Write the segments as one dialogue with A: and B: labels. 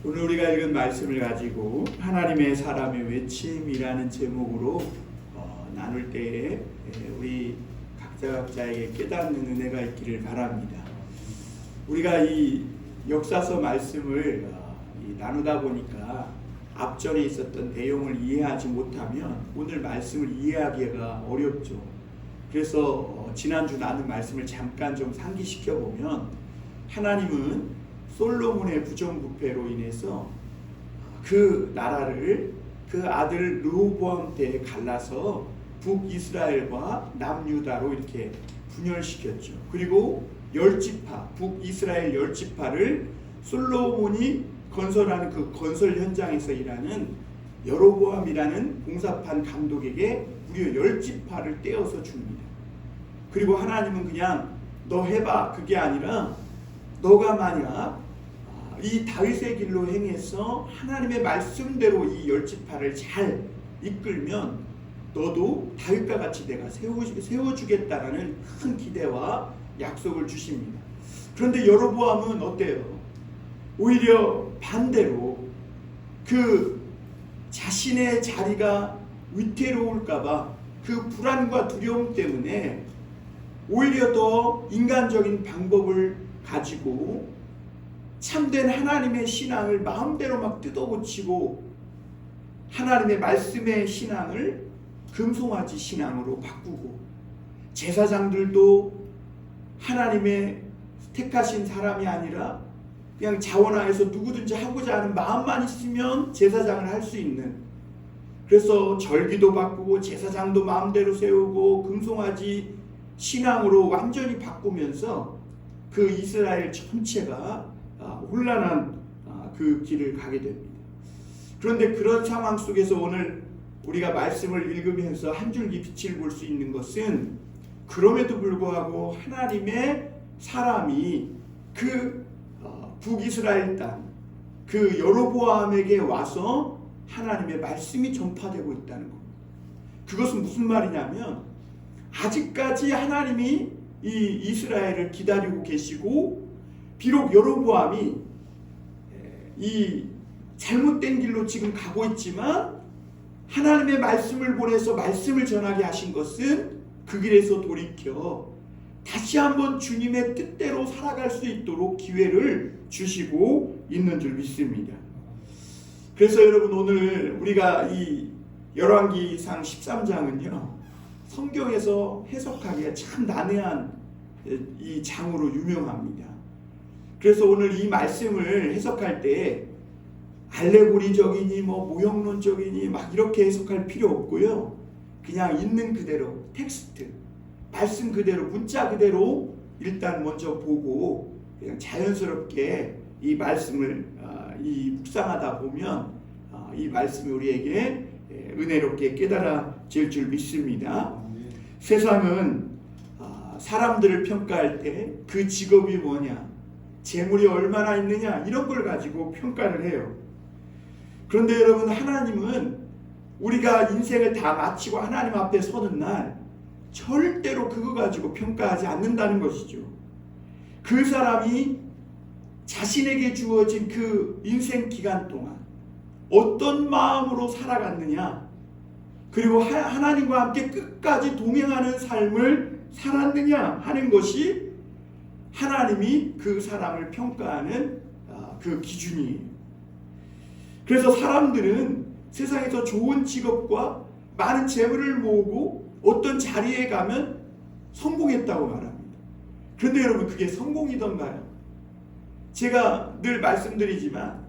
A: 오늘 우리가 읽은 말씀을 가지고 하나님의 사람의 외침이라는 제목으로 나눌 때에 우리 각자에게 깨닫는 은혜가 있기를 바랍니다. 우리가 이 역사서 말씀을 나누다 보니까 앞전에 있었던 내용을 이해하지 못하면 오늘 말씀을 이해하기가 어렵죠. 그래서 지난주 나눈 말씀을 잠깐 좀 상기시켜 보면, 하나님은 솔로몬의 부정부패로 인해서 그 나라를 그 아들 르호보암 때에 갈라서 북이스라엘과 남유다로 이렇게 분열시켰죠. 그리고 열지파, 북이스라엘 열지파를 솔로몬이 건설하는 그 건설 현장에서 일하는 여로보암이라는 공사판 감독에게 무려 열지파를 떼어서 줍니다. 그리고 하나님은 그냥 너 해봐, 그게 아니라 너가 만약 이 다윗의 길로 행해서 하나님의 말씀대로 이 열지파를 잘 이끌면 너도 다윗과 같이 내가 세워주겠다라는 큰 기대와 약속을 주십니다. 그런데 여로보암은 어때요? 오히려 반대로 그 자신의 자리가 위태로울까봐 그 불안과 두려움 때문에 오히려 더 인간적인 방법을 가지고 참된 하나님의 신앙을 마음대로 막 뜯어고치고 하나님의 말씀의 신앙을 금송아지 신앙으로 바꾸고, 제사장들도 하나님의 택하신 사람이 아니라 그냥 자원하에서 누구든지 하고자 하는 마음만 있으면 제사장을 할 수 있는, 그래서 절기도 바꾸고 제사장도 마음대로 세우고 금송아지 신앙으로 완전히 바꾸면서 그 이스라엘 전체가 혼란한 그 길을 가게 됩니다. 그런데 그런 상황 속에서 오늘 우리가 말씀을 읽으면서 한 줄기 빛을 볼 수 있는 것은, 그럼에도 불구하고 하나님의 사람이 그 북이스라엘 땅, 그 여로보암에게 와서 하나님의 말씀이 전파되고 있다는 겁니다. 그것은 무슨 말이냐면, 아직까지 하나님이 이 이스라엘을 기다리고 계시고, 비록 여로보암이 이 잘못된 길로 지금 가고 있지만 하나님의 말씀을 보내서 말씀을 전하게 하신 것은 그 길에서 돌이켜 다시 한번 주님의 뜻대로 살아갈 수 있도록 기회를 주시고 있는 줄 믿습니다. 그래서 여러분, 오늘 우리가 이 열왕기상 13장은요 성경에서 해석하기가 참 난해한 이 장으로 유명합니다. 그래서 오늘 이 말씀을 해석할 때 알레고리적이니 모형론적이니 막 이렇게 해석할 필요 없고요. 그냥 있는 그대로 텍스트, 말씀 그대로, 문자 그대로 일단 먼저 보고 그냥 자연스럽게 이 말씀을 묵상하다 보면 이 말씀이 우리에게 은혜롭게 깨달아질 줄 믿습니다. 세상은 사람들을 평가할 때 그 직업이 뭐냐, 재물이 얼마나 있느냐, 이런 걸 가지고 평가를 해요. 그런데 여러분, 하나님은 우리가 인생을 다 마치고 하나님 앞에 서는 날 절대로 그거 가지고 평가하지 않는다는 것이죠. 그 사람이 자신에게 주어진 그 인생 기간 동안 어떤 마음으로 살아갔느냐, 그리고 하나님과 함께 끝까지 동행하는 삶을 살았느냐 하는 것이 하나님이 그 사람을 평가하는 그 기준이에요. 그래서 사람들은 세상에서 좋은 직업과 많은 재물을 모으고 어떤 자리에 가면 성공했다고 말합니다. 그런데 여러분, 그게 성공이던가요? 제가 늘 말씀드리지만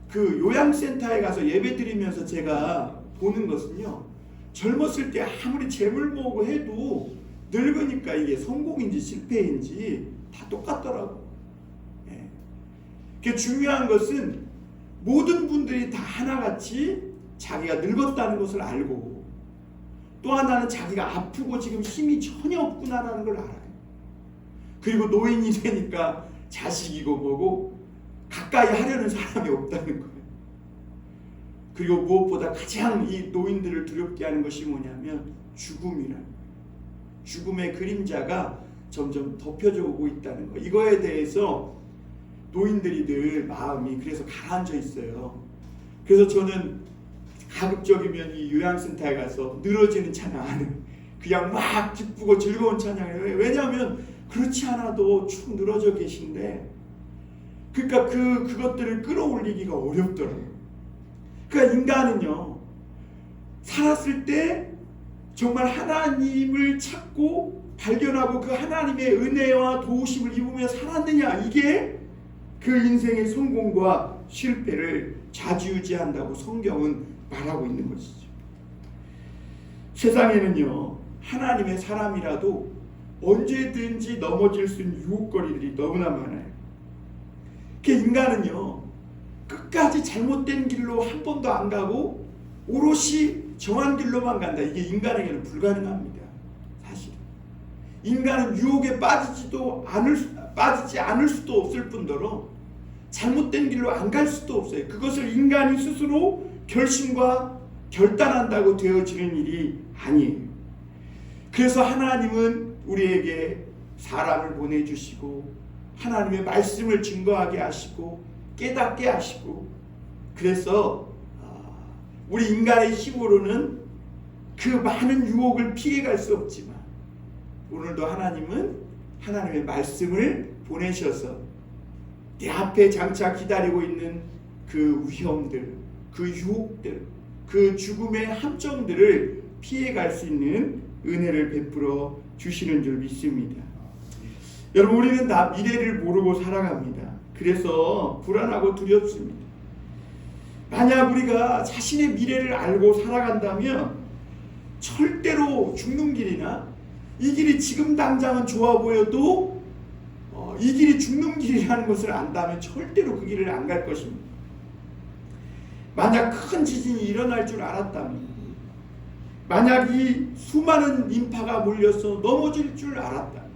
A: 그 요양센터에 가서 예배 드리면서 제가 보는 것은요, 젊었을 때 아무리 재물 모으고 해도 늙으니까 이게 성공인지 실패인지 다 똑같더라고. 예. 중요한 것은 모든 분들이 다 하나같이 자기가 늙었다는 것을 알고, 또 하나는 자기가 아프고 지금 힘이 전혀 없구나라는 걸 알아요. 그리고 노인이 되니까 자식이고 뭐고 가까이 하려는 사람이 없다는 거예요. 그리고 무엇보다 가장 이 노인들을 두렵게 하는 것이 뭐냐면 죽음이라는 거예요. 죽음의 그림자가 점점 덮여져 오고 있다는 거. 이거에 대해서 노인들이 늘 마음이 그래서 가라앉아 있어요. 그래서 저는 가급적이면 이 요양센터에 가서 늘어지는 찬양하는 그냥 막 기쁘고 즐거운 찬양을. 왜냐하면 그렇지 않아도 축 늘어져 계신데, 그러니까 그것들을 끌어올리기가 어렵더라고요. 그러니까 인간은요, 살았을 때 정말 하나님을 찾고 발견하고 그 하나님의 은혜와 도우심을 입으며 살았느냐, 이게 그 인생의 성공과 실패를 좌지우지한다고 성경은 말하고 있는 것이죠. 세상에는요, 하나님의 사람이라도 언제든지 넘어질 수 있는 유혹거리들이 너무나 많아요. 그 인간은요, 끝까지 잘못된 길로 한 번도 안 가고 오롯이 정한 길로만 간다. 이게 인간에게는 불가능합니다. 사실 인간은 유혹에 빠지지 않을 수도 없을 뿐더러 잘못된 길로 안 갈 수도 없어요. 그것을 인간이 스스로 결심과 결단한다고 되어지는 일이 아니에요. 그래서 하나님은 우리에게 사람을 보내주시고 하나님의 말씀을 증거하게 하시고 깨닫게 하시고, 그래서 우리 인간의 힘으로는 그 많은 유혹을 피해갈 수 없지만 오늘도 하나님은 하나님의 말씀을 보내셔서 내 앞에 장차 기다리고 있는 그 위험들, 그 유혹들, 그 죽음의 함정들을 피해갈 수 있는 은혜를 베풀어 주시는 줄 믿습니다. 여러분, 우리는 다 미래를 모르고 살아갑니다. 그래서 불안하고 두렵습니다. 만약 우리가 자신의 미래를 알고 살아간다면 절대로 죽는 길이나 이 길이 지금 당장은 좋아 보여도 이 길이 죽는 길이라는 것을 안다면 절대로 그 길을 안 갈 것입니다. 만약 큰 지진이 일어날 줄 알았다면, 만약 이 수많은 인파가 몰려서 넘어질 줄 알았다면,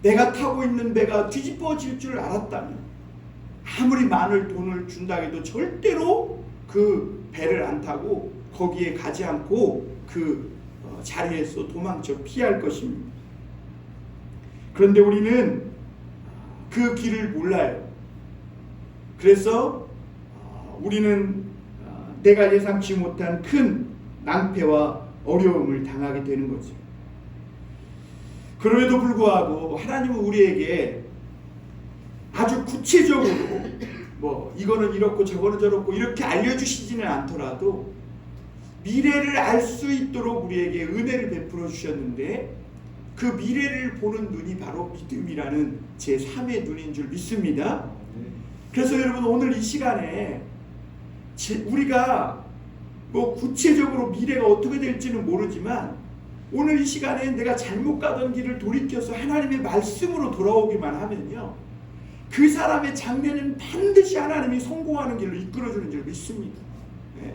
A: 내가 타고 있는 배가 뒤집어질 줄 알았다면, 아무리 많은 돈을 준다 해도 절대로 그 배를 안 타고 거기에 가지 않고 그 자리에서 도망쳐 피할 것입니다. 그런데 우리는 그 길을 몰라요. 그래서 우리는 내가 예상치 못한 큰 낭패와 어려움을 당하게 되는 거죠. 그럼에도 불구하고 하나님은 우리에게 아주 구체적으로 이거는 이렇고 저거는 저렇고 이렇게 알려주시지는 않더라도 미래를 알 수 있도록 우리에게 은혜를 베풀어 주셨는데, 그 미래를 보는 눈이 바로 믿음이라는 제3의 눈인 줄 믿습니다. 그래서 여러분, 오늘 이 시간에 우리가 구체적으로 미래가 어떻게 될지는 모르지만 오늘 이 시간에 내가 잘못 가던 길을 돌이켜서 하나님의 말씀으로 돌아오기만 하면요, 그 사람의 장래는 반드시 하나님이 성공하는 길로 이끌어주는 줄 믿습니다. 네,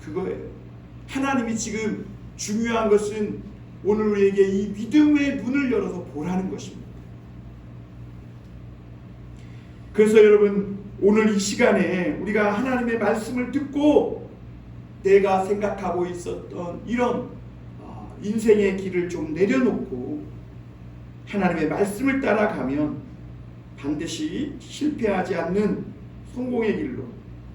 A: 그거예요. 하나님이 지금 중요한 것은 오늘 우리에게 이 믿음의 문을 열어서 보라는 것입니다. 그래서 여러분, 오늘 이 시간에 우리가 하나님의 말씀을 듣고 내가 생각하고 있었던 이런 인생의 길을 좀 내려놓고 하나님의 말씀을 따라가면 반드시 실패하지 않는 성공의 길로,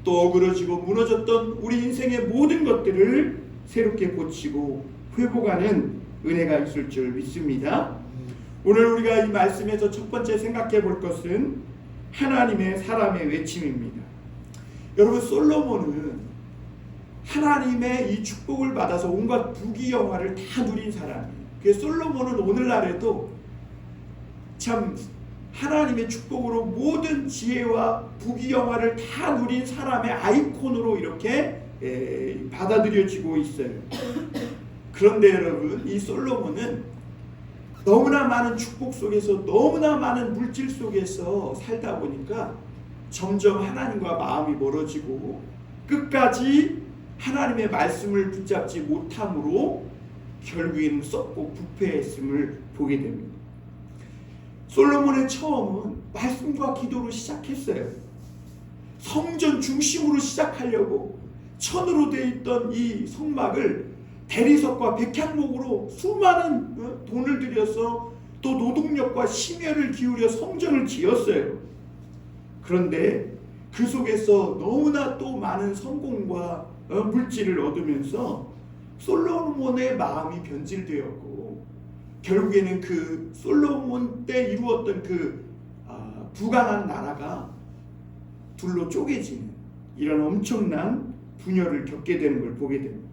A: 또 어그러지고 무너졌던 우리 인생의 모든 것들을 새롭게 고치고 회복하는 은혜가 있을 줄 믿습니다. 오늘 우리가 이 말씀에서 첫 번째 생각해 볼 것은 하나님의 사람의 외침입니다. 여러분, 솔로몬은 하나님의 이 축복을 받아서 온갖 부귀영화를 다 누린 사람이에요. 그래서 솔로몬은 오늘날에도 참 하나님의 축복으로 모든 지혜와 부귀영화를 다 누린 사람의 아이콘으로 이렇게 받아들여지고 있어요. 그런데 여러분, 이 솔로몬은 너무나 많은 축복 속에서, 너무나 많은 물질 속에서 살다 보니까 점점 하나님과 마음이 멀어지고 끝까지 하나님의 말씀을 붙잡지 못함으로 결국에는 썩고 부패했음을 보게 됩니다. 솔로몬의 처음은 말씀과 기도로 시작했어요. 성전 중심으로 시작하려고 천으로 되어 있던 이 성막을 대리석과 백향목으로 수많은 돈을 들여서, 또 노동력과 심혈을 기울여 성전을 지었어요. 그런데 그 속에서 너무나 또 많은 성공과 물질을 얻으면서 솔로몬의 마음이 변질되었고, 결국에는 그 솔로몬 때 이루었던 그 부강한 나라가 둘로 쪼개지는 이런 엄청난 분열을 겪게 되는 걸 보게 됩니다.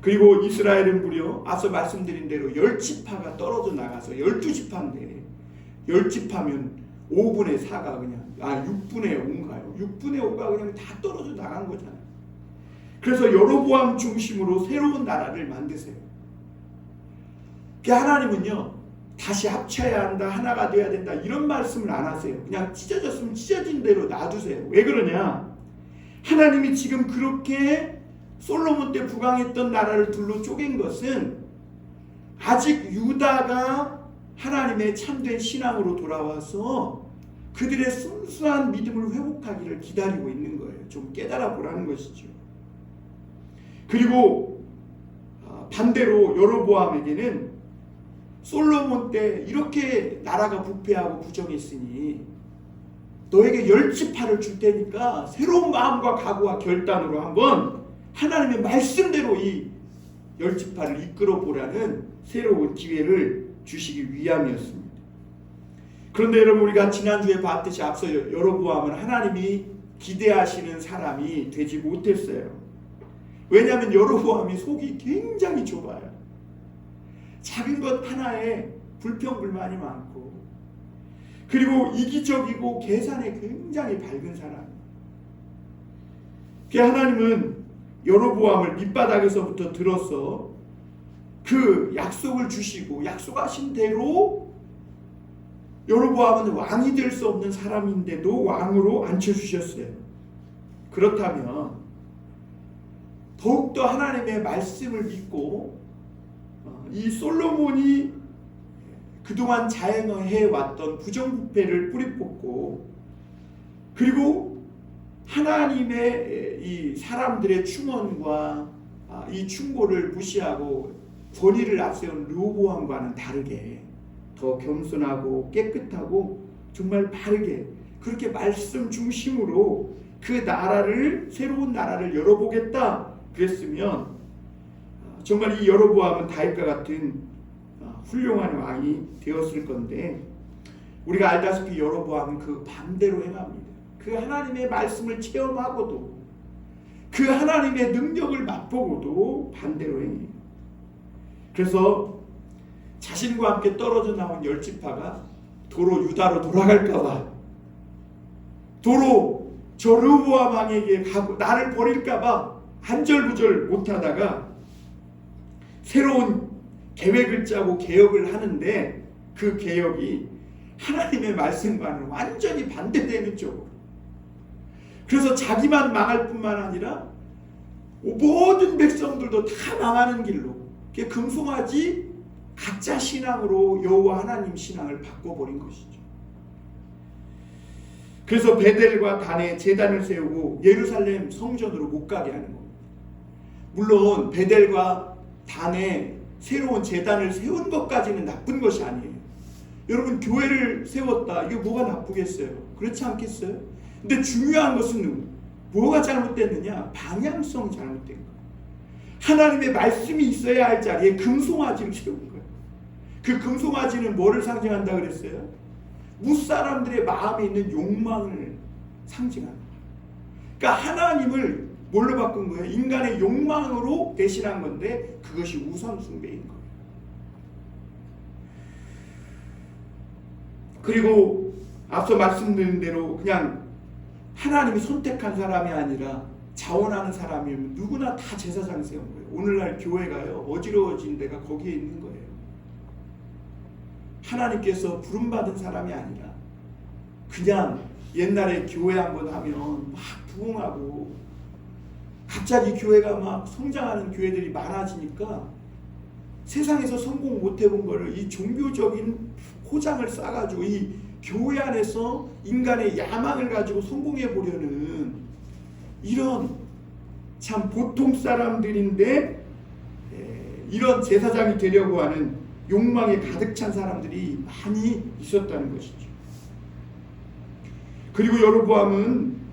A: 그리고 이스라엘은 무려 앞서 말씀드린 대로 10지파가 떨어져 나가서 12지파인데 10지파면 5분의 4가 그냥 6분의 5인가요? 6분의 5가 그냥 다 떨어져 나간 거잖아요. 그래서 여로보암 중심으로 새로운 나라를 만드세요. 하나님은요, 다시 합쳐야 한다, 하나가 돼야 된다 이런 말씀을 안 하세요. 그냥 찢어졌으면 찢어진 대로 놔두세요. 왜 그러냐? 하나님이 지금 그렇게 솔로몬 때 부강했던 나라를 둘로 쪼갠 것은 아직 유다가 하나님의 참된 신앙으로 돌아와서 그들의 순수한 믿음을 회복하기를 기다리고 있는 거예요. 좀 깨달아 보라는 것이죠. 그리고 반대로 여로보암에게는 솔로몬 때 이렇게 나라가 부패하고 부정했으니 너에게 10지파를 줄 테니까 새로운 마음과 각오와 결단으로 한번 하나님의 말씀대로 이 10지파를 이끌어 보라는 새로운 기회를 주시기 위함이었습니다. 그런데 여러분, 우리가 지난주에 봤듯이 앞서 여로보암은 하나님이 기대하시는 사람이 되지 못했어요. 왜냐하면 여로보암이 속이 굉장히 좁아요. 작은 것 하나에 불평불만이 많고, 그리고 이기적이고 계산에 굉장히 밝은 사람이에요. 하나님은 여로보암을 밑바닥에서부터 들어서 그 약속을 주시고 약속하신 대로 여로보암은 왕이 될 수 없는 사람인데도 왕으로 앉혀주셨어요. 그렇다면 더욱더 하나님의 말씀을 믿고 이 솔로몬이 그동안 자행해왔던 부정부패를 뿌리 뽑고, 그리고 하나님의 이 사람들의 충언과 이 충고를 무시하고 권위를 앞세운 르호보암과는 다르게 더 겸손하고 깨끗하고 정말 바르게 그렇게 말씀 중심으로 그 나라를, 새로운 나라를 열어보겠다 그랬으면 정말 이 여로보암은 다윗과 같은 훌륭한 왕이 되었을 건데, 우리가 알다시피 여로보암은 그 반대로 행합니다. 그 하나님의 말씀을 체험하고도, 그 하나님의 능력을 맛보고도 반대로 행해요. 그래서 자신과 함께 떨어져 나온 10지파가 도로 유다로 돌아갈까봐, 도로 저 르호보암 왕에게 가고 나를 버릴까봐 안절부절 못하다가 새로운 계획을 짜고 개혁을 하는데, 그 개혁이 하나님의 말씀과는 완전히 반대되는 쪽으로, 그래서 자기만 망할 뿐만 아니라 모든 백성들도 다 망하는 길로 금송아지 가짜 신앙으로 여호와 하나님 신앙을 바꿔버린 것이죠. 그래서 베델과 단에 제단을 세우고 예루살렘 성전으로 못 가게 하는 겁니다. 물론 베델과 단에 새로운 제단을 세운 것까지는 나쁜 것이 아니에요. 여러분, 교회를 세웠다, 이게 뭐가 나쁘겠어요? 그렇지 않겠어요? 근데 중요한 것은 뭐가 잘못됐느냐? 방향성 잘못된 거예요. 하나님의 말씀이 있어야 할 자리에 금송아지를 세운 거예요. 그 금송아지는 뭐를 상징한다 그랬어요? 무사람들의 마음에 있는 욕망을 상징하는 거예요. 그러니까 하나님을 뭘로 바꾼 거예요? 인간의 욕망으로 대신한 건데, 그것이 우상 숭배인 거예요. 그리고 앞서 말씀드린 대로 그냥 하나님이 선택한 사람이 아니라 자원하는 사람이면 누구나 다 제사장 세운 거예요. 오늘날 교회가요, 어지러워진 데가 거기에 있는 거예요. 하나님께서 부름받은 사람이 아니라 그냥 옛날에 교회 한번 하면 막 부흥하고 갑자기 교회가 막 성장하는 교회들이 많아지니까 세상에서 성공 못 해본 거를 이 종교적인 포장을 싸가지고 이 교회 안에서 인간의 야망을 가지고 성공해 보려는 이런 참 보통 사람들인데 이런 제사장이 되려고 하는 욕망에 가득 찬 사람들이 많이 있었다는 것이죠. 그리고 여로보암은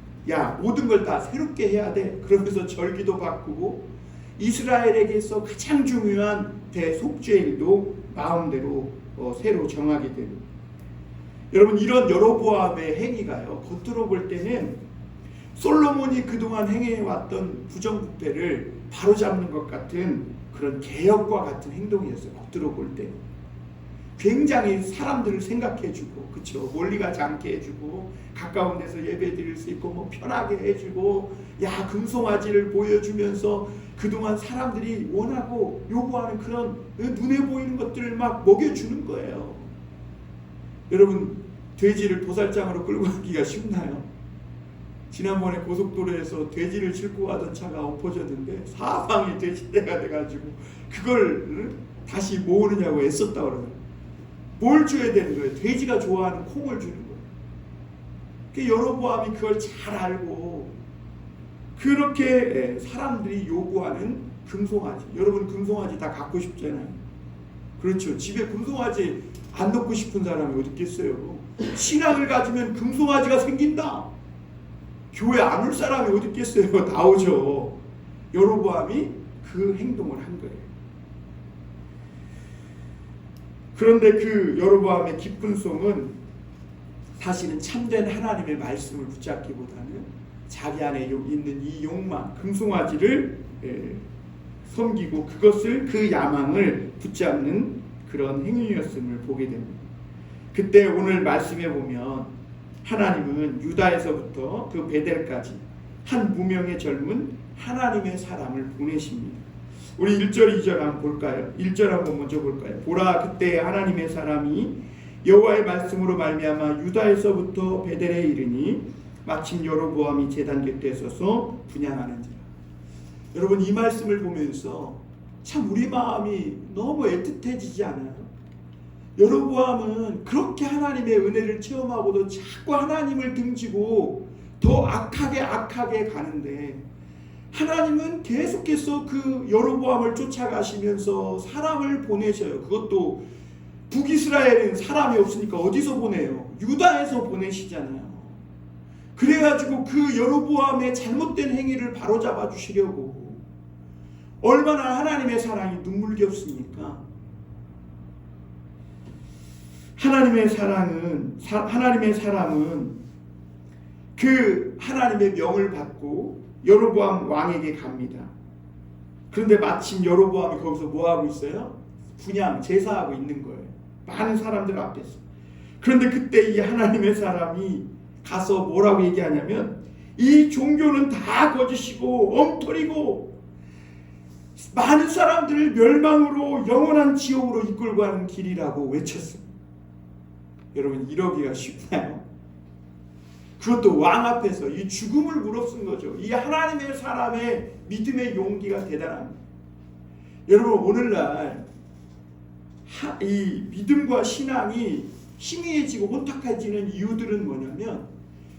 A: 모든 걸 다 새롭게 해야 돼. 그러면서 절기도 바꾸고 이스라엘에게서 가장 중요한 대속죄일도 마음대로 새로 정하게 됩니다. 여러분, 이런 여로보암의 행위가요, 겉으로 볼 때는 솔로몬이 그동안 행해왔던 부정부패를 바로잡는 것 같은 그런 개혁과 같은 행동이었어요. 겉으로 볼 때 굉장히 사람들을 생각해주고, 그렇죠, 멀리 가지 않게 해주고, 가까운 데서 예배 드릴 수 있고, 뭐 편하게 해주고, 금송아지를 보여주면서 그동안 사람들이 원하고 요구하는 그런 눈에 보이는 것들을 막 먹여주는 거예요. 여러분, 돼지를 도살장으로 끌고 가기가 쉽나요? 지난번에 고속도로에서 돼지를 싣고 가던 차가 엎어졌는데 사방이 돼지떼가 돼가지고 그걸 다시 모으느냐고 애썼다고 그러더라고요. 뭘 줘야 되는 거예요? 돼지가 좋아하는 콩을 주는 거예요. 여로보암이 그걸 잘 알고 그렇게 사람들이 요구하는 금송아지, 여러분 금송아지 다 갖고 싶잖아요. 그렇죠. 집에 금송아지 안 놓고 싶은 사람이 어디 있겠어요. 신앙을 가지면 금송아지가 생긴다. 교회 안 올 사람이 어디 있겠어요. 나오죠. 여로보암이 그 행동을 한 거예요. 그런데 그 여로보암의 기쁜 송은 사실은 참된 하나님의 말씀을 붙잡기보다는 자기 안에 있는 이 욕망, 금송아지를 섬기고 그것을, 그 야망을 붙잡는 그런 행위였음을 보게 됩니다. 그때 오늘 말씀에 보면 하나님은 유다에서부터 그 베델까지 한 무명의 젊은 하나님의 사람을 보내십니다. 우리 1절 2절 한번 볼까요? 1절 한번 먼저 볼까요? 보라, 그때 하나님의 사람이 여호와의 말씀으로 말미암아 유다에서부터 베델에 이르니 마침 여로보암이 제단 곁에 서서 분향하는지라. 여러분, 이 말씀을 보면서 참 우리 마음이 너무 애틋해지지 않아요? 여로보암은 그렇게 하나님의 은혜를 체험하고도 자꾸 하나님을 등지고 더 악하게 가는데, 하나님은 계속해서 그 여로보암을 쫓아가시면서 사람을 보내셔요. 그것도 북이스라엘은 사람이 없으니까 어디서 보내요? 유다에서 보내시잖아요. 그래가지고 그 여로보암의 잘못된 행위를 바로잡아 주시려고 얼마나 하나님의 사랑이 눈물겹습니까? 하나님의 사람은 그 하나님의 명을 받고 여로보암 왕에게 갑니다. 그런데 마침 여로보암이 거기서 뭐하고 있어요? 분향, 제사하고 있는 거예요. 많은 사람들 앞에서. 그런데 그때 이 하나님의 사람이 가서 뭐라고 얘기하냐면, 이 종교는 다 거짓이고 엉터리고 많은 사람들을 멸망으로, 영원한 지옥으로 이끌고 가는 길이라고 외쳤어요. 여러분, 이러기가 쉽나요? 그것도 왕 앞에서 이 죽음을 무릅쓴 거죠. 이 하나님의 사람의 믿음의 용기가 대단합니다. 여러분, 오늘날 이 믿음과 신앙이 희미해지고 혼탁해지는 이유들은 뭐냐면,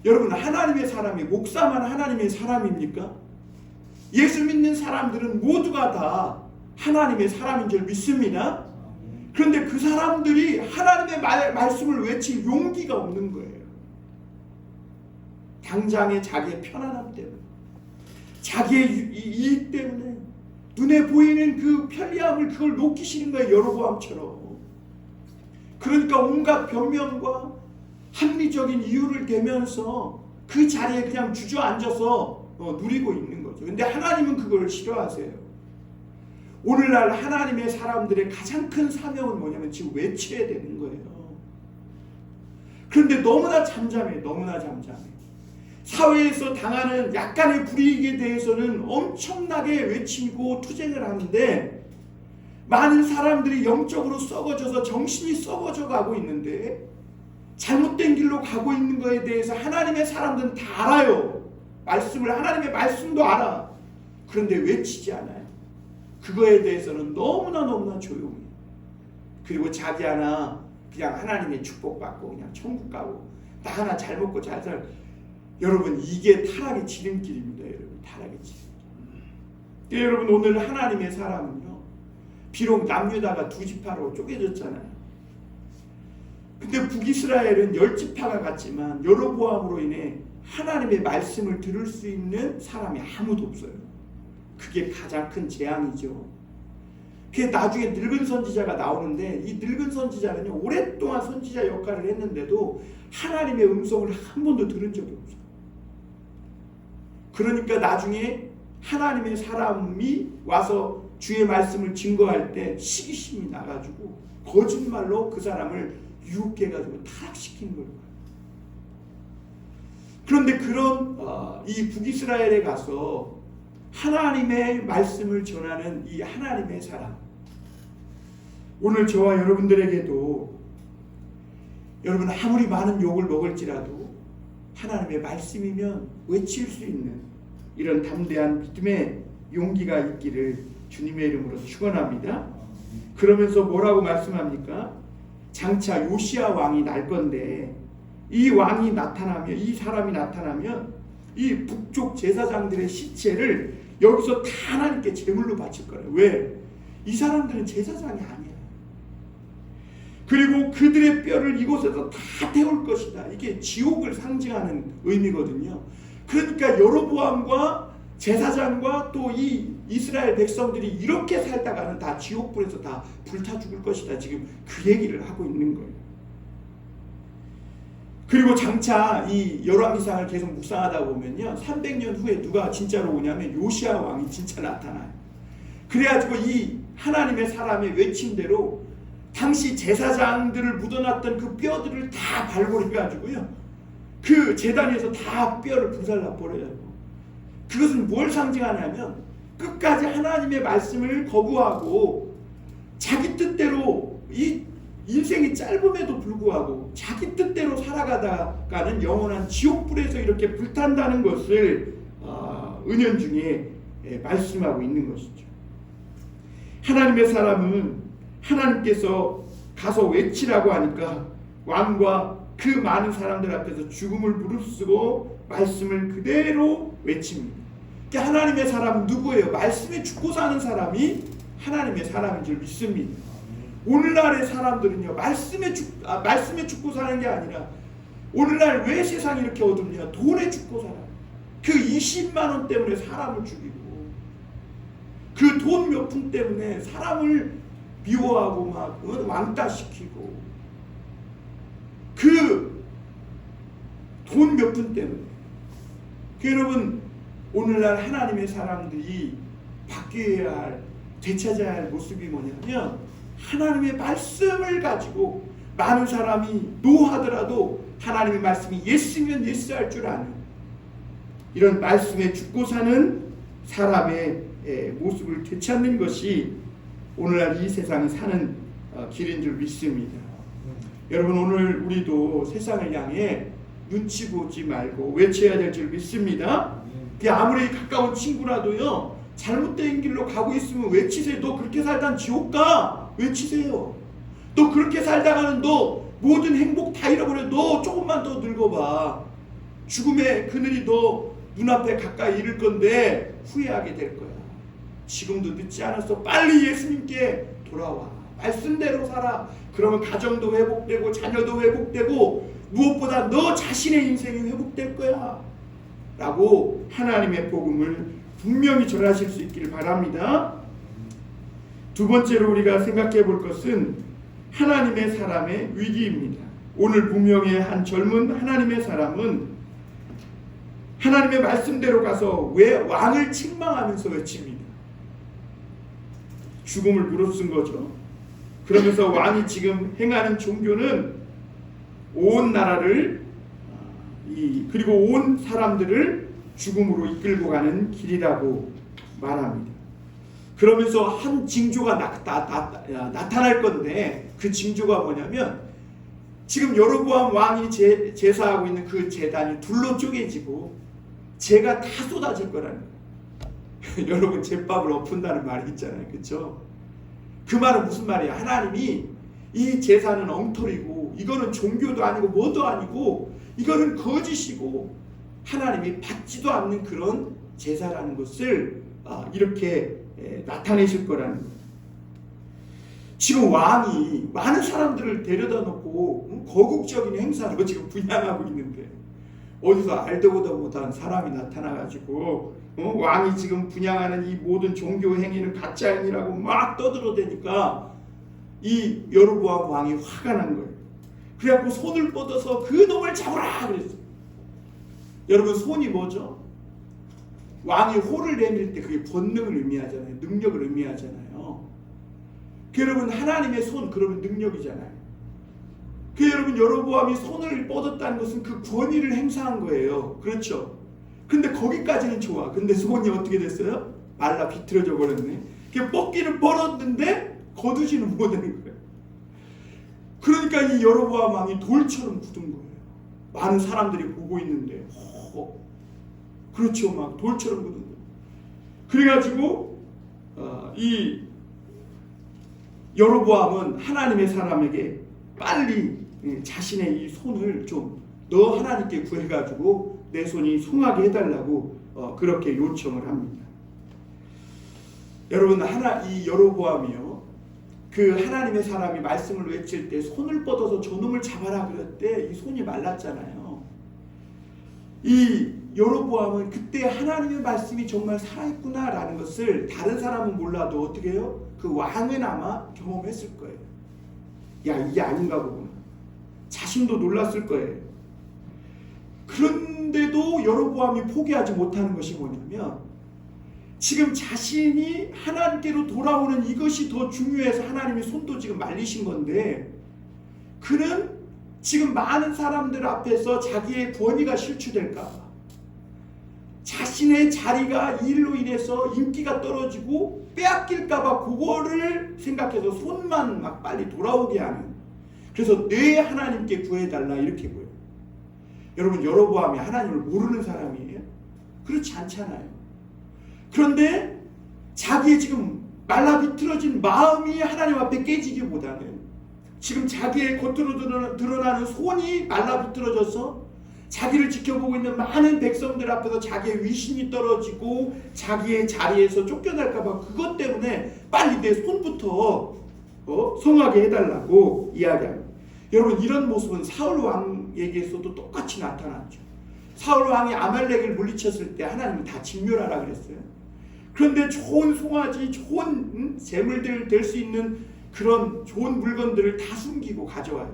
A: 여러분, 하나님의 사람이, 목사만 하나님의 사람입니까? 예수 믿는 사람들은 모두가 다 하나님의 사람인 줄 믿습니다. 그런데 그 사람들이 하나님의 말씀을 외칠 용기가 없는 거예요. 당장의 자기의 편안함 때문에, 자기의 이익 때문에, 눈에 보이는 그 편리함을 그걸 놓기 싫은 거예요. 여로보암처럼. 그러니까 온갖 변명과 합리적인 이유를 대면서 그 자리에 그냥 주저앉아서 누리고 있는 거죠. 근데 하나님은 그걸 싫어하세요. 오늘날 하나님의 사람들의 가장 큰 사명은 뭐냐면 지금 외쳐야 되는 거예요. 그런데 너무나 잠잠해요. 너무나 잠잠해요. 사회에서 당하는 약간의 불이익에 대해서는 엄청나게 외치고 투쟁을 하는데, 많은 사람들이 영적으로 썩어져서 정신이 썩어져 가고 있는데, 잘못된 길로 가고 있는 것에 대해서 하나님의 사람들은 다 알아요. 하나님의 말씀도 알아. 그런데 외치지 않아요. 그거에 대해서는 너무나 조용히. 그리고 자기 하나 그냥 하나님의 축복받고 그냥 천국 가고, 나 하나 잘 먹고 잘 살고. 여러분, 이게 타락의 지름길입니다. 여러분, 타락의 지름길. 여러분, 오늘 하나님의 사람은요, 비록 남유다가 두 지파로 쪼개졌잖아요. 근데 북이스라엘은 10지파가 같지만 여로보암으로 인해 하나님의 말씀을 들을 수 있는 사람이 아무도 없어요. 그게 가장 큰 재앙이죠. 그게 나중에 늙은 선지자가 나오는데 이 늙은 선지자는요, 오랫동안 선지자 역할을 했는데도 하나님의 음성을 한 번도 들은 적이 없어요. 그러니까 나중에 하나님의 사람이 와서 주의 말씀을 증거할 때 시기심이 나가지고 거짓말로 그 사람을 유혹해가지고 타락시킨 거예요. 그런데 그런 이 북이스라엘에 가서 하나님의 말씀을 전하는 이 하나님의 사람, 오늘 저와 여러분들에게도 여러분 아무리 많은 욕을 먹을지라도 하나님의 말씀이면 외칠 수 있는 이런 담대한 믿음의 용기가 있기를 주님의 이름으로 축원합니다. 그러면서 뭐라고 말씀합니까? 장차 요시야 왕이 날 건데 이 왕이 나타나면, 이 사람이 나타나면 이 북쪽 제사장들의 시체를 여기서 다 하나님께 제물로 바칠 거예요. 왜? 이 사람들은 제사장이 아니야. 그리고 그들의 뼈를 이곳에서 다 태울 것이다. 이게 지옥을 상징하는 의미거든요. 그러니까 여로보암과 제사장과 또 이 이스라엘 백성들이 이렇게 살다가는 다 지옥불에서 다 불타 죽을 것이다. 지금 그 얘기를 하고 있는 거예요. 그리고 장차 이 열왕기상을 계속 묵상하다 보면요, 300년 후에 누가 진짜로 오냐면 요시야 왕이 진짜 나타나요. 그래가지고 이 하나님의 사람의 외침대로 당시 제사장들을 묻어놨던 그 뼈들을 다 발굴해가지고요, 그 제단에서 다 뼈를 불살라 버려요. 그것은 뭘 상징하냐면 끝까지 하나님의 말씀을 거부하고 자기 뜻대로, 이 인생이 짧음에도 불구하고 자기 뜻대로 살아가다가는 영원한 지옥불에서 이렇게 불탄다는 것을 은연중에 말씀하고 있는 것이죠. 하나님의 사람은 하나님께서 가서 외치라고 하니까 왕과 그 많은 사람들 앞에서 죽음을 무릅쓰고 말씀을 그대로 외칩니다. 그러니까 하나님의 사람은 누구예요? 말씀에 죽고 사는 사람이 하나님의 사람인 줄 믿습니다. 오늘날의 사람들은요, 말씀에 죽고 사는 게 아니라 오늘날 왜 세상이 이렇게 어둡냐? 돈에 죽고 살아요. 그 20만 원 때문에 사람을 죽이고 그 돈 몇 푼 때문에 사람을 미워하고 막 왕따시키고 그 돈 몇 푼 때문에. 여러분, 오늘날 하나님의 사람들이 바뀌어야 할, 되찾아야 할 모습이 뭐냐면 하나님의 말씀을 가지고 많은 사람이 노하더라도 하나님의 말씀이 예스면 예스 할 줄 아는 이런 말씀에 죽고 사는 사람의 모습을 되찾는 것이 오늘날 이 세상이 사는 길인 줄 믿습니다. 여러분, 오늘 우리도 세상을 향해 눈치 보지 말고 외쳐야 될 줄 믿습니다. 아무리 가까운 친구라도요, 잘못된 길로 가고 있으면 외치세요. 너 그렇게 살다 지옥 가. 외치세요. 너 그렇게 살다가는 너 모든 행복 다 잃어버려. 너 조금만 더 늙어봐. 죽음의 그늘이 너 눈앞에 가까이 이를 건데 후회하게 될 거야. 지금도 늦지 않았어. 빨리 예수님께 돌아와. 말씀대로 살아. 그러면 가정도 회복되고 자녀도 회복되고 무엇보다 너 자신의 인생이 회복될 거야. 라고 하나님의 복음을 분명히 전하실 수 있기를 바랍니다. 두 번째로 우리가 생각해 볼 것은 하나님의 사람의 위기입니다. 오늘 분명히 한 젊은 하나님의 사람은 하나님의 말씀대로 가서 왜 왕을 책망하면서 외칩니다. 죽음을 무릅쓴 거죠. 그러면서 왕이 지금 행하는 종교는 온 나라를 그리고 온 사람들을 죽음으로 이끌고 가는 길이라고 말합니다. 그러면서 한 징조가 나타날 건데 그 징조가 뭐냐면 지금 여로보암 왕이 제사하고 있는 그 제단이 둘로 쪼개지고 재가 다 쏟아질 거라는 거예요. 여러분, 제밥을 엎은다는 말이 있잖아요. 그렇죠? 그 말은 무슨 말이에요? 하나님이 이 제사는 엉터리고 이거는 종교도 아니고 뭐도 아니고 이거는 거짓이고 하나님이 받지도 않는 그런 제사라는 것을 이렇게 나타내실 거라는 거예요. 지금 왕이 많은 사람들을 데려다 놓고 거국적인 행사로 지금 분양하고 있는데 어디서 알도 보도 못한 사람이 나타나가지고 왕이 지금 분양하는 이 모든 종교 행위는 가짜 행위라고 막 떠들어대니까 이 여로보암 왕이 화가 난 거예요. 그래갖고 손을 뻗어서 그 놈을 잡으라 그랬어요. 여러분, 손이 뭐죠? 왕이 호를 내밀 때 그게 권능을 의미하잖아요. 능력을 의미하잖아요. 여러분, 하나님의 손, 그러면 능력이잖아요. 여러분, 여로보암이 손을 뻗었다는 것은 그 권위를 행사한 거예요. 그렇죠? 근데 거기까지는 좋아. 근데 손이 어떻게 됐어요? 말라 비틀어져 버렸네. 뻗기는 뻗었는데 거두지는 못하는 거예요. 그러니까 이 여로보암 왕이 돌처럼 굳은 거예요. 많은 사람들이 보고 있는데 그렇죠, 막 돌처럼 굳은 거예요. 그래가지고 이 여로보암은 하나님의 사람에게 빨리 자신의 이 손을 좀 너 하나님께 구해가지고 내 손이 송하게 해달라고 그렇게 요청을 합니다. 여러분, 이 여로보암이요, 그 하나님의 사람이 말씀을 외칠 때 손을 뻗어서 저놈을 잡아라 그럴 때 이 손이 말랐잖아요. 이 여로보암은 그때 하나님의 말씀이 정말 살아있구나라는 것을 다른 사람은 몰라도 어떻게 해요? 그 왕은 아마 경험했을 거예요. 야, 이게 아닌가 보구나. 자신도 놀랐을 거예요. 그런데도 여로보암이 포기하지 못하는 것이 뭐냐면 지금 자신이 하나님께로 돌아오는 이것이 더 중요해서 하나님이 손도 지금 말리신 건데 그는 지금 많은 사람들 앞에서 자기의 권위가 실추될까 봐, 자신의 자리가 이 일로 인해서 인기가 떨어지고 빼앗길까 봐 그거를 생각해서 손만 막 빨리 돌아오게 하는, 그래서 내 하나님께 구해달라 이렇게 구해요. 여러분, 여로보암이 하나님을 모르는 사람이에요? 그렇지 않잖아요. 그런데 자기의 지금 말라비틀어진 마음이 하나님 앞에 깨지기보다는 지금 자기의 겉으로 드러나는 손이 말라비틀어져서 자기를 지켜보고 있는 많은 백성들 앞에서 자기의 위신이 떨어지고 자기의 자리에서 쫓겨날까 봐 그것 때문에 빨리 내 손부터 성하게 해달라고 이야기합니다. 여러분, 이런 모습은 사울 왕에게서도 똑같이 나타났죠. 사울 왕이 아말렉을 물리쳤을 때 하나님이 다 진멸하라 그랬어요. 그런데 좋은 송아지, 좋은 재물들 될 수 있는 그런 좋은 물건들을 다 숨기고 가져와요.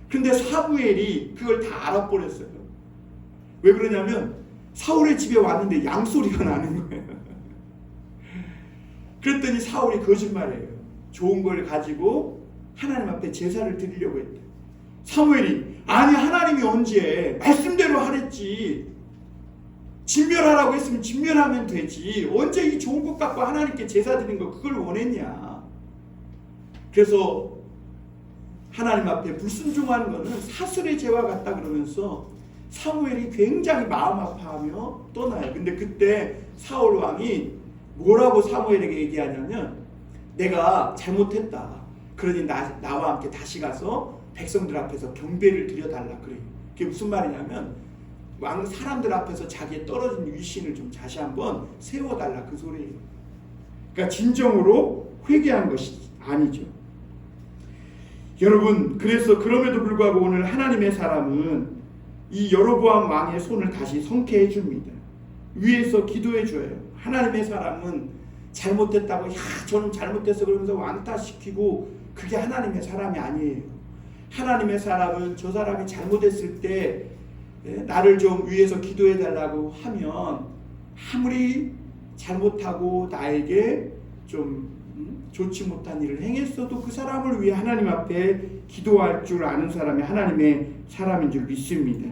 A: 그런데 사무엘이 그걸 다 알아버렸어요. 왜 그러냐면 사울의 집에 왔는데 양소리가 나는 거예요. 그랬더니 사울이 거짓말해요. 좋은 걸 가지고 하나님 앞에 제사를 드리려고 했대. 사무엘이 아니, 하나님이 언제 말씀대로 하랬지, 진멸하라고 했으면 진멸하면 되지, 언제 이 좋은 것 갖고 하나님께 제사 드린 거 그걸 원했냐. 그래서 하나님 앞에 불순종하는 것은 사슬의 죄와 같다 그러면서 사무엘이 굉장히 마음 아파하며 떠나요. 근데 그때 사울 왕이 뭐라고 사무엘에게 얘기하냐면 내가 잘못했다. 그러니 나와 함께 다시 가서 백성들 앞에서 경배를 드려달라 그래요. 그게 무슨 말이냐면 왕 사람들 앞에서 자기의 떨어진 위신을 좀 다시 한번 세워달라 그 소리예요. 그러니까 진정으로 회개한 것이 아니죠. 여러분, 그래서 그럼에도 불구하고 오늘 하나님의 사람은 이 여로보암 왕의 손을 다시 성케해 줍니다. 위에서 기도해 줘요. 하나님의 사람은 잘못했다고 저는 잘못했어 그러면서 왕따시키고 그게 하나님의 사람이 아니에요. 하나님의 사람은 저 사람이 잘못했을 때 나를 좀 위에서 기도해 달라고 하면 아무리 잘못하고 나에게 좀 좋지 못한 일을 행했어도 그 사람을 위해 하나님 앞에 기도할 줄 아는 사람이 하나님의 사람인 줄 믿습니다.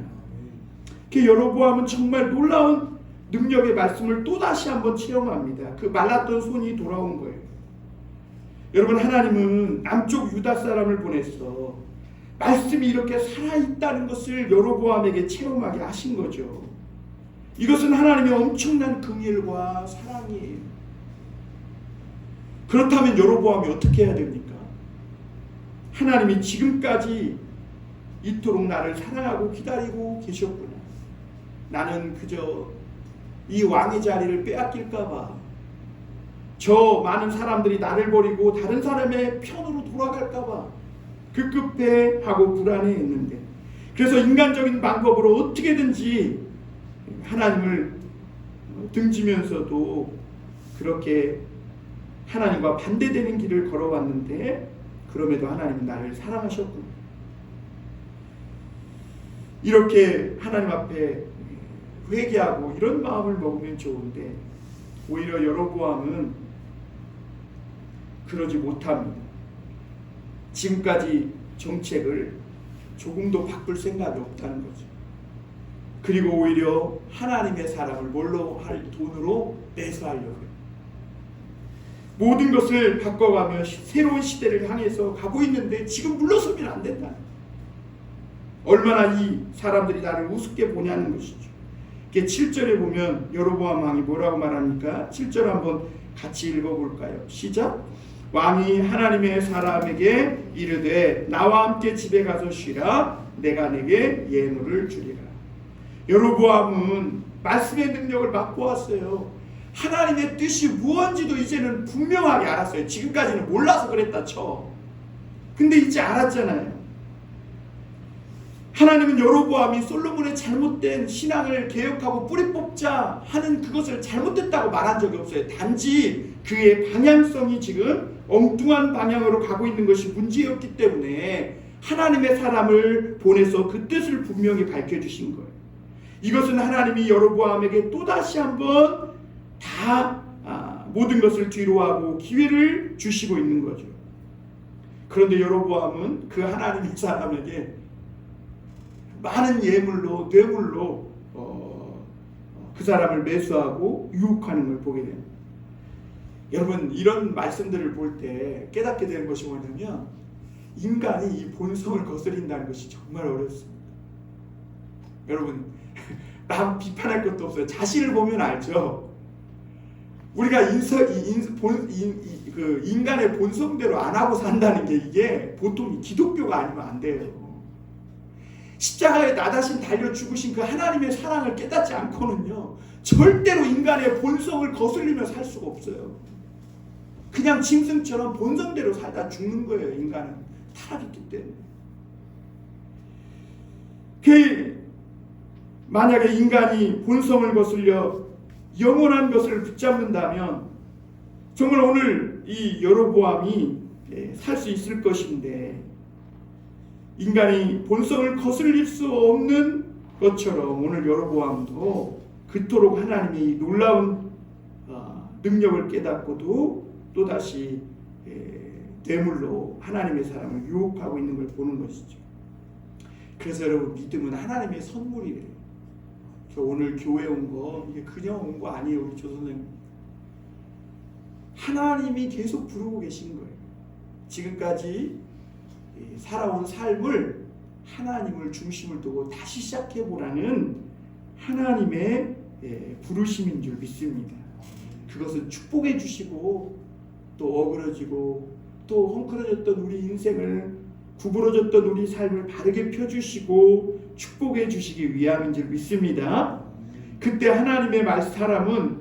A: 여로보암은 정말 놀라운 능력의 말씀을 또다시 한번 체험합니다. 그 말랐던 손이 돌아온 거예요. 여러분, 하나님은 남쪽 유다 사람을 보내서 말씀이 이렇게 살아있다는 것을 여로보암에게 체험하게 하신 거죠. 이것은 하나님의 엄청난 긍휼과 사랑이에요. 그렇다면 여로보암이 어떻게 해야 됩니까? 하나님이 지금까지 이토록 나를 사랑하고 기다리고 계셨구나. 나는 그저 이 왕의 자리를 빼앗길까봐 저 많은 사람들이 나를 버리고 다른 사람의 편으로 돌아갈까봐 급급해하고 불안해했는데, 그래서 인간적인 방법으로 어떻게든지 하나님을 등지면서도 그렇게 하나님과 반대되는 길을 걸어왔는데, 그럼에도 하나님은 나를 사랑하셨구나. 이렇게 하나님 앞에 회개하고 이런 마음을 먹으면 좋은데, 오히려 여로보암은 그러지 못합니다. 지금까지 정책을 조금도 바꿀 생각이 없다는 거죠. 그리고 오히려 하나님의 사람을 뭘로 할 돈으로 매수하려고 해요. 모든 것을 바꿔가며 새로운 시대를 향해서 가고 있는데 지금 물러서면 안 된다. 얼마나 이 사람들이 나를 우습게 보냐는 것이죠. 7절에 보면 여로보암 왕이 뭐라고 말합니까? 7절 한번 같이 읽어볼까요? 시작. 왕이 하나님의 사람에게 이르되 나와 함께 집에 가서 쉬라. 내가 내게 예물을 주리라. 여로보암은 말씀의 능력을 받고 왔어요. 하나님의 뜻이 무엇인지도 이제는 분명하게 알았어요. 지금까지는 몰라서 그랬다 쳐. 근데 이제 알았잖아요. 하나님은 여로보암이 솔로몬의 잘못된 신앙을 개혁하고 뿌리 뽑자 하는 그것을 잘못됐다고 말한 적이 없어요. 단지 그의 방향성이 지금 엉뚱한 방향으로 가고 있는 것이 문제였기 때문에 하나님의 사람을 보내서 그 뜻을 분명히 밝혀주신 거예요. 이것은 하나님이 여로보암에게 또다시 한번 다 모든 것을 뒤로하고 기회를 주시고 있는 거죠. 그런데 여로보암은 그 하나님의 사람에게 많은 예물로, 뇌물로 그 사람을 매수하고 유혹하는 걸 보게 됩니다. 여러분, 이런 말씀들을 볼 때 깨닫게 되는 것이 뭐냐면, 인간이 이 본성을 거스린다는 것이 정말 어렵습니다. 여러분, 남 비판할 것도 없어요. 자신을 보면 알죠. 우리가 인간의 본성대로 안 하고 산다는 게 이게 보통 기독교가 아니면 안 돼요. 십자가에 나 자신 달려 죽으신 그 하나님의 사랑을 깨닫지 않고는요, 절대로 인간의 본성을 거슬리며 살 수가 없어요. 그냥 짐승처럼 본성대로 살다 죽는 거예요. 인간은 타락했기 때문에. 만약에 인간이 본성을 거슬려 영원한 것을 붙잡는다면 정말 오늘 이 여로보암이 살 수 있을 것인데, 인간이 본성을 거슬릴 수 없는 것처럼 오늘 여로보암도 그토록 하나님의 놀라운 능력을 깨닫고도 또다시 뇌물로 하나님의 사람을 유혹하고 있는 걸 보는 것이죠. 그래서 여러분, 믿음은 하나님의 선물이래요. 저 오늘 교회 온 거 이게 그냥 온 거 아니에요. 우리 조 선생님, 하나님이 계속 부르고 계신 거예요. 지금까지 살아온 삶을 하나님을 중심을 두고 다시 시작해보라는 하나님의 부르심인 줄 믿습니다. 그것은 축복해 주시고 또 어그러지고 또 헝클어졌던 우리 인생을, 구부러졌던 우리 삶을 바르게 펴주시고 축복해 주시기 위함인 줄 믿습니다. 그때 하나님의 사람은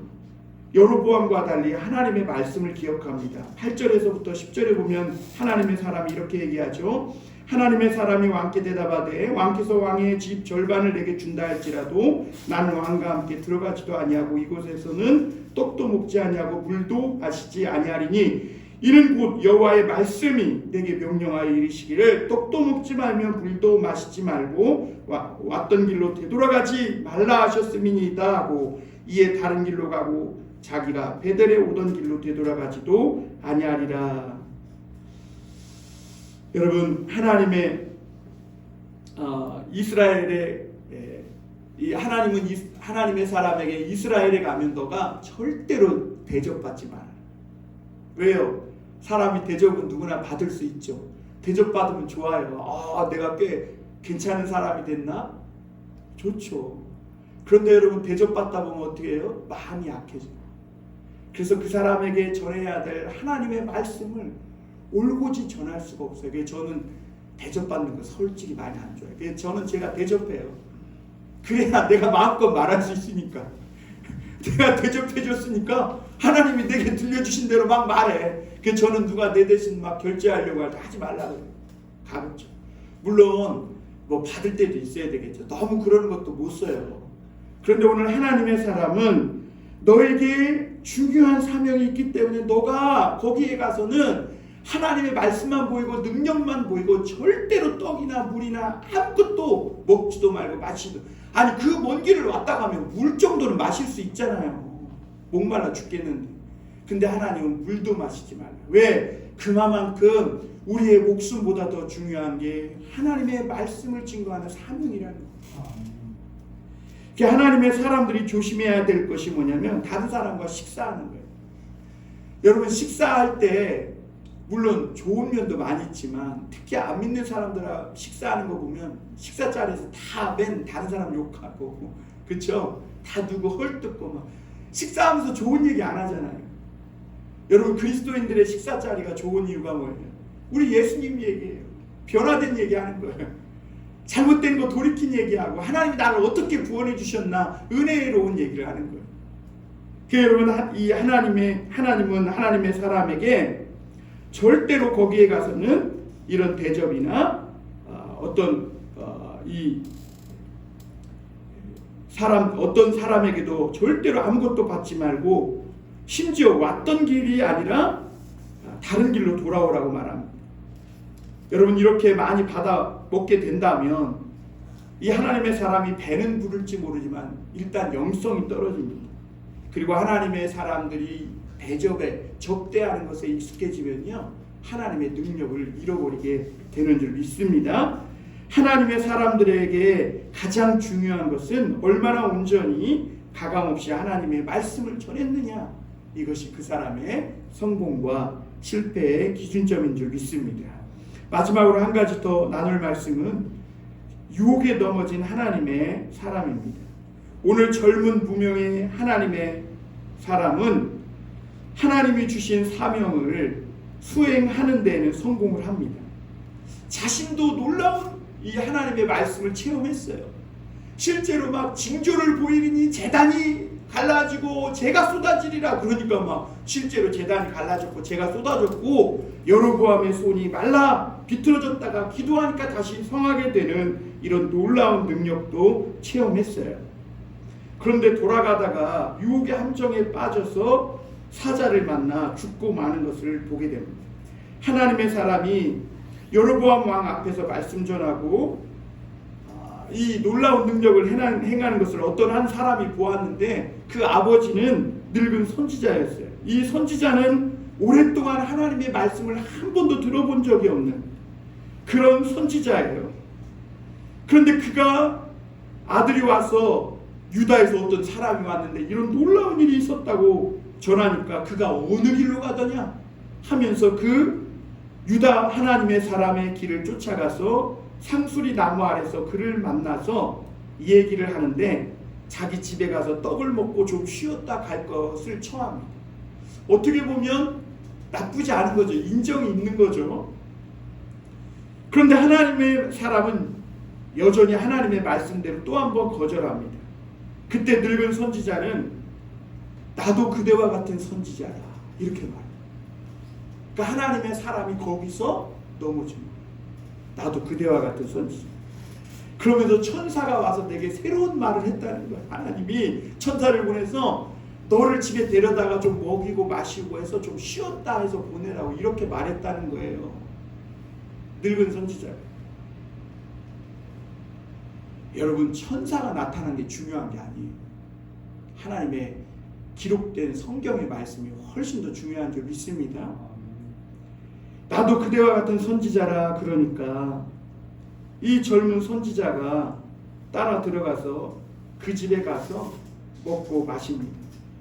A: 여로보암과 달리 하나님의 말씀을 기억합니다. 8절에서부터 10절에 보면 하나님의 사람이 이렇게 얘기하죠. 하나님의 사람이 왕께 대답하되 왕께서 왕의 집 절반을 내게 준다 할지라도 나는 왕과 함께 들어가지도 아니하고 이곳에서는 떡도 먹지 아니하고 물도 마시지 아니하리니 이는 곧 여호와의 말씀이 내게 명령하여 이르시기를 떡도 먹지 말며 물도 마시지 말고 왔던 길로 되돌아가지 말라 하셨음이니이다 하고 이에 다른 길로 가고 자기가 베델에 오던 길로 되돌아가지도 아니하리라. 여러분, 하나님의 이스라엘의 하나님은 하나님의 사람에게 이스라엘에 가면 너가 절대로 대접받지 마라. 왜요? 사람이 대접은 누구나 받을 수 있죠. 대접받으면 좋아요. 내가 꽤 괜찮은 사람이 됐나? 좋죠. 그런데 여러분, 대접받다 보면 어떻게 해요? 마음이 약해져요. 그래서 그 사람에게 전해야 될 하나님의 말씀을 올곧이 전할 수가 없어요. 그래서 저는 대접받는 거 솔직히 많이 안 좋아해요. 그래서 제가 대접해요. 그래야 내가 마음껏 말할 수 있으니까. 내가 대접해줬으니까 하나님이 내게 들려주신 대로 막 말해. 그 저는 누가 내 대신 막 결제하려고 할 때 하지 말라고 가볍죠. 물론 뭐 받을 때도 있어야 되겠죠. 너무 그러는 것도 못 써요. 그런데 오늘 하나님의 사람은 너에게 중요한 사명이 있기 때문에 너가 거기에 가서는 하나님의 말씀만 보이고 능력만 보이고 절대로 떡이나 물이나 아무것도 먹지도 말고 마시도, 아니 그 먼 길을 왔다 가면 물 정도는 마실 수 있잖아요. 목말라 죽겠는데. 근데 하나님은 물도 마시지 말라. 왜? 그만큼 우리의 목숨보다 더 중요한 게 하나님의 말씀을 증거하는 사명이라는 거예요. 하나님의 사람들이 조심해야 될 것이 뭐냐면 다른 사람과 식사하는 거예요. 여러분 식사할 때 물론 좋은 면도 많이 있지만 특히 안 믿는 사람들하고 식사하는 거 보면 식사 자리에서 다 맨 다른 사람 욕하고, 그쵸? 다 누구 헐뜯고 막 식사하면서 좋은 얘기 안 하잖아요. 여러분 그리스도인들의 식사 자리가 좋은 이유가 뭐예요? 우리 예수님 얘기예요. 변화된 얘기하는 거예요. 잘못된 거 돌이킨 얘기하고 하나님이 나를 어떻게 구원해 주셨나 은혜로운 얘기를 하는 거예요. 여러분 이 하나님은 하나님의 사람에게 절대로 거기에 가서는 이런 대접이나 어떤 사람에게도 절대로 아무것도 받지 말고, 심지어 왔던 길이 아니라 다른 길로 돌아오라고 말합니다. 여러분 이렇게 많이 받아 먹게 된다면 이 하나님의 사람이 배는 부를지 모르지만 일단 영성이 떨어집니다. 그리고 하나님의 사람들이 대접에 접대하는 것에 익숙해지면요 하나님의 능력을 잃어버리게 되는 줄 믿습니다. 하나님의 사람들에게 가장 중요한 것은 얼마나 온전히 가감없이 하나님의 말씀을 전했느냐, 이것이 그 사람의 성공과 실패의 기준점인 줄 믿습니다. 마지막으로 한 가지 더 나눌 말씀은 유혹에 넘어진 하나님의 사람입니다. 오늘 젊은 무명의 하나님의 사람은 하나님이 주신 사명을 수행하는 데에는 성공을 합니다. 자신도 놀라운 이 하나님의 말씀을 체험했어요. 실제로 막 징조를 보이니 제단이 갈라지고 재가 쏟아지리라, 그러니까 막 실제로 제단이 갈라졌고 재가 쏟아졌고 여로보암의 손이 말라 비틀어졌다가 기도하니까 다시 성하게 되는 이런 놀라운 능력도 체험했어요. 그런데 돌아가다가 유혹의 함정에 빠져서 사자를 만나 죽고 마는 것을 보게 됩니다. 하나님의 사람이 여로보암 왕 앞에서 말씀 전하고 이 놀라운 능력을 행하는 것을 어떤 한 사람이 보았는데 그 아버지는 늙은 선지자였어요. 이 선지자는 오랫동안 하나님의 말씀을 한 번도 들어본 적이 없는 그런 선지자예요. 그런데 그가 아들이 와서 유다에서 어떤 사람이 왔는데 이런 놀라운 일이 있었다고 전하니까 그가 어느 길로 가더냐 하면서 그 유다 하나님의 사람의 길을 쫓아가서 상수리 나무 아래서 그를 만나서 이 얘기를 하는데 자기 집에 가서 떡을 먹고 좀 쉬었다 갈 것을 청합니다. 어떻게 보면 나쁘지 않은 거죠. 인정이 있는 거죠. 그런데 하나님의 사람은 여전히 하나님의 말씀대로 또 한 번 거절합니다. 그때 늙은 선지자는 나도 그대와 같은 선지자라 이렇게 말해요. 그러니까 하나님의 사람이 거기서 넘어집니다. 나도 그대와 같은 선지자. 그러면서 천사가 와서 내게 새로운 말을 했다는 거야. 하나님이 천사를 보내서 너를 집에 데려다가 좀 먹이고 마시고 해서 좀 쉬었다 해서 보내라고 이렇게 말했다는 거예요. 늙은 선지자. 여러분 천사가 나타난 게 중요한 게 아니에요. 하나님의 기록된 성경의 말씀이 훨씬 더 중요한 줄 믿습니다. 나도 그대와 같은 선지자라. 그러니까 이 젊은 선지자가 따라 들어가서 그 집에 가서 먹고 마십니다.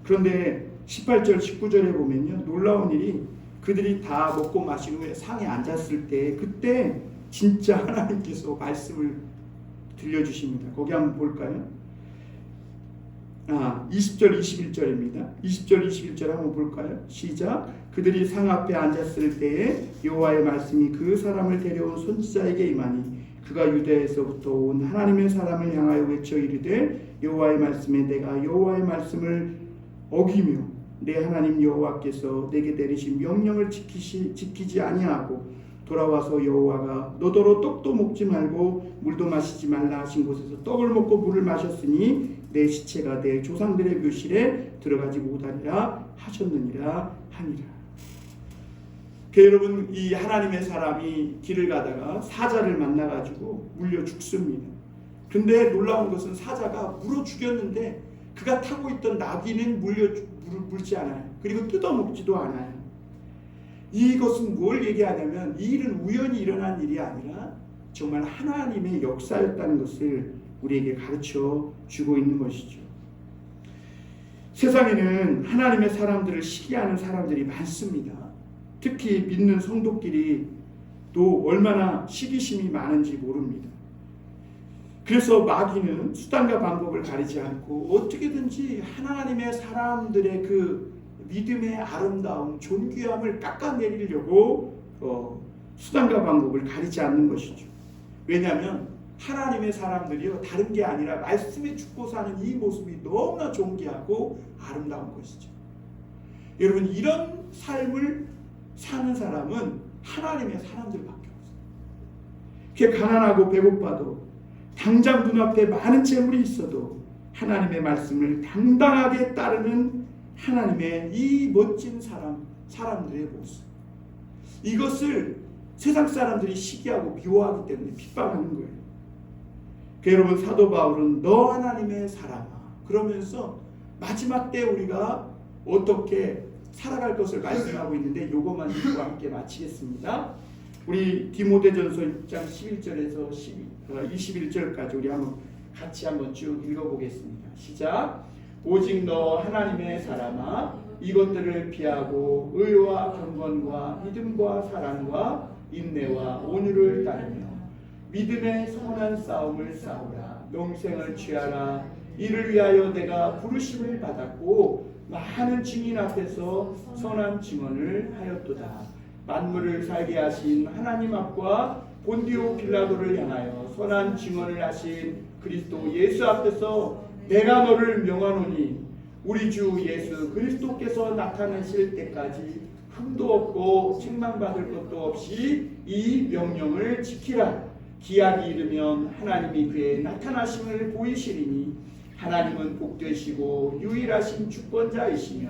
A: 그런데 18절 19절에 보면요 놀라운 일이 그들이 다 먹고 마신 후에 상에 앉았을 때 그때 진짜 하나님께서 말씀을 들려주십니다. 거기 한번 볼까요? 20절 21절입니다. 20절 21절 한번 볼까요? 시작. 그들이 상 앞에 앉았을 때에 여호와의 말씀이 그 사람을 데려온 선지자에게 임하니 그가 유다에서부터 온 하나님의 사람을 향하여 외쳐 이르되 여호와의 말씀에 내가 여호와의 말씀을 어기며 내 하나님 여호와께서 내게 내리신 명령을 지키지 아니하고 돌아와서 여호와가 너더러 떡도 먹지 말고 물도 마시지 말라 하신 곳에서 떡을 먹고 물을 마셨으니 내 시체가 내 조상들의 묘실에 들어가지 못하리라 하셨느니라 하니라. 여러분, 이 하나님의 사람이 길을 가다가 사자를 만나가지고 물려 죽습니다. 근데 놀라운 것은 사자가 물어 죽였는데 그가 타고 있던 나귀는 물지 않아요. 그리고 뜯어먹지도 않아요. 이것은 뭘 얘기하냐면 이 일은 우연히 일어난 일이 아니라 정말 하나님의 역사였다는 것을 우리에게 가르쳐 주고 있는 것이죠. 세상에는 하나님의 사람들을 시기하는 사람들이 많습니다. 특히 믿는 성도끼리 또 얼마나 시기심이 많은지 모릅니다. 그래서 마귀는 수단과 방법을 가리지 않고 어떻게든지 하나님의 사람들의 그 믿음의 아름다움, 존귀함을 깎아내리려고 수단과 방법을 가리지 않는 것이죠. 왜냐하면 하나님의 사람들이요 다른 게 아니라 말씀에 죽고 사는 이 모습이 너무나 존귀하고 아름다운 것이죠. 여러분, 이런 삶을 사는 사람은 하나님의 사람들밖에 없어요. 그게 가난하고 배고파도 당장 눈앞에 많은 재물이 있어도 하나님의 말씀을 당당하게 따르는 하나님의 이 멋진 사람들의 모습, 이것을 세상 사람들이 시기하고 미워하기 때문에 핍박하는 거예요. 여러분, 사도 바울은 너 하나님의 사람아 그러면서 마지막 때 우리가 어떻게 살아갈 것을 말씀하고 있는데 이것만 읽고 함께 마치겠습니다. 우리 디모데전서 6장 11절에서 21절까지 우리 같이 한번 쭉 읽어보겠습니다. 시작. 오직 너 하나님의 사람아 이것들을 피하고 의와 경건과 믿음과 사랑과 인내와 온유를 따르며 믿음의 선한 싸움을 싸우라. 영생을 취하라. 이를 위하여 내가 부르심을 받았고 많은 증인 앞에서 선한 증언을 하였도다. 만물을 살게 하신 하나님 앞과 본디오 빌라도를 향하여 선한 증언을 하신 그리스도 예수 앞에서 내가 너를 명하노니 우리 주 예수 그리스도께서 나타나실 때까지 흠도 없고 책망받을 것도 없이 이 명령을 지키라. 기약이 이르면 하나님이 그의 나타나심을 보이시리니 하나님은 복되시고 유일하신 주권자이시며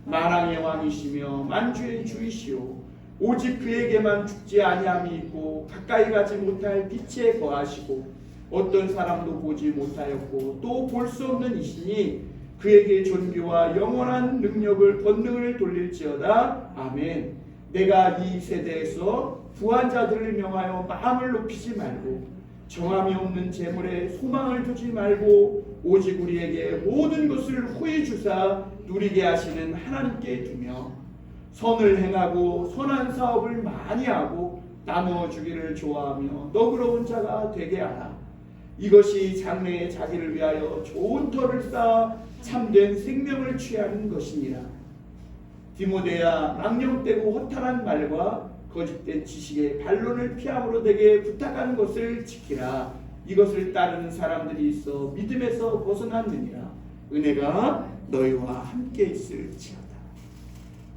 A: 만왕의 왕이시며 만주의 주이시오. 오직 그에게만 죽지 아니함이 있고 가까이 가지 못할 빛에 거하시고 어떤 사람도 보지 못하였고 또 볼 수 없는 이시니 그에게 존귀와 영원한 능력을 권능을 돌릴지어다. 아멘. 내가 이 세대에서 부한 자들을 명하여 마음을 높이지 말고 정함이 없는 재물에 소망을 두지 말고 오직 우리에게 모든 것을 후히 주사 누리게 하시는 하나님께 두며 선을 행하고 선한 사업을 많이 하고 나누어 주기를 좋아하며 너그러운 자가 되게 하라. 이것이 장래에 자기를 위하여 좋은 터를 쌓아 참된 생명을 취하는 것이니라. 디모데야, 망령되고 허탄한 말과 거짓된 지식의 반론을 피함으로 되게 부탁하는 것을 지키라. 이것을 따르는 사람들이 있어 믿음에서 벗어났느니라. 은혜가 너희와 함께 있을지어다.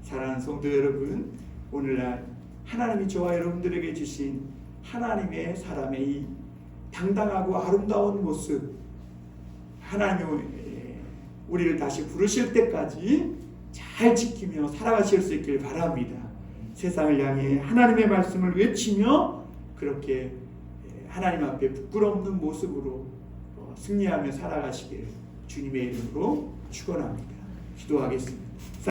A: 사랑하는 성도 여러분, 오늘날 하나님이 저와 여러분들에게 주신 하나님의 사람의 이 당당하고 아름다운 모습, 하나님이 우리를 다시 부르실 때까지 잘 지키며 살아가실 수 있길 바랍니다. 세상을 향해 하나님의 말씀을 외치며 그렇게 하나님 앞에 부끄러움없는 모습으로 승리하며 살아가시길 주님의 이름으로 축원합니다. 기도하겠습니다.